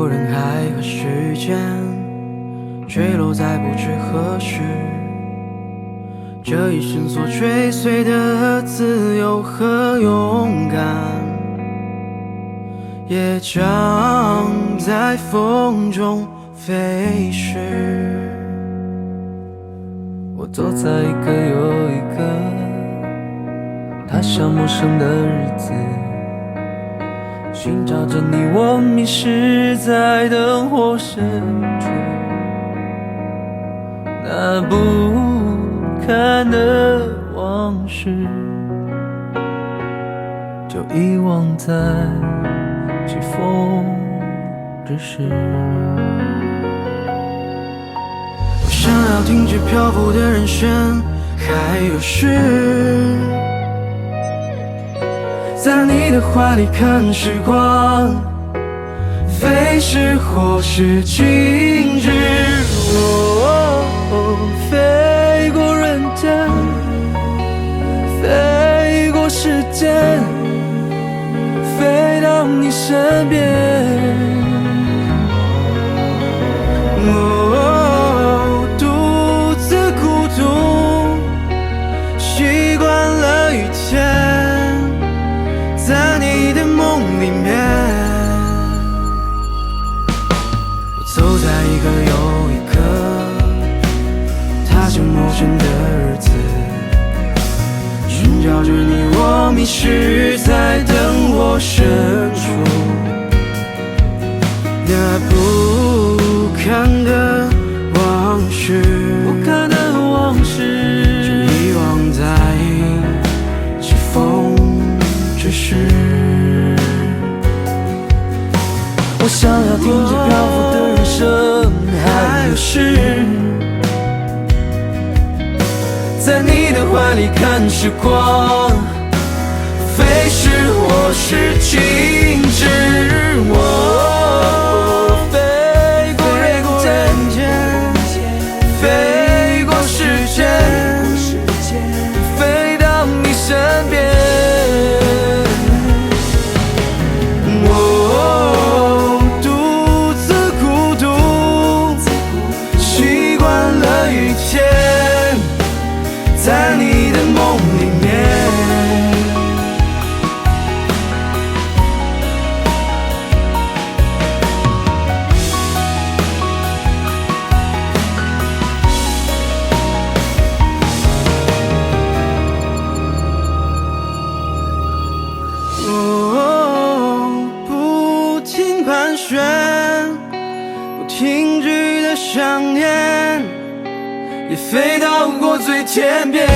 过人海和时间，坠落在不知何时。这一生所追随的自由和勇敢，也将在风中飞逝。我走在一个又一个他乡陌生的日子，寻找着你，我迷失在灯火深处。那不堪的往事，就遗忘在起风之时。我想要停止漂浮的人生，还有诗，在你的怀里看时光飞逝，或是静止。飞过人间，飞过时间，飞到你身边。独自孤独，习惯了雨天，在你的梦里面，我走在一个又一个踏着陌生的日子，寻找着你，我迷失在灯火深处。那不堪的往事，就遗忘在起风之时。我想要停止漂浮的人生，还有诗，在你的怀里看时光飞逝，或是静止。飞过人间，飞过时间，飞到你身边。独自孤独，习惯了雨天，在你的梦里面。不停盘旋，不停止的想念，也飞到过最天边。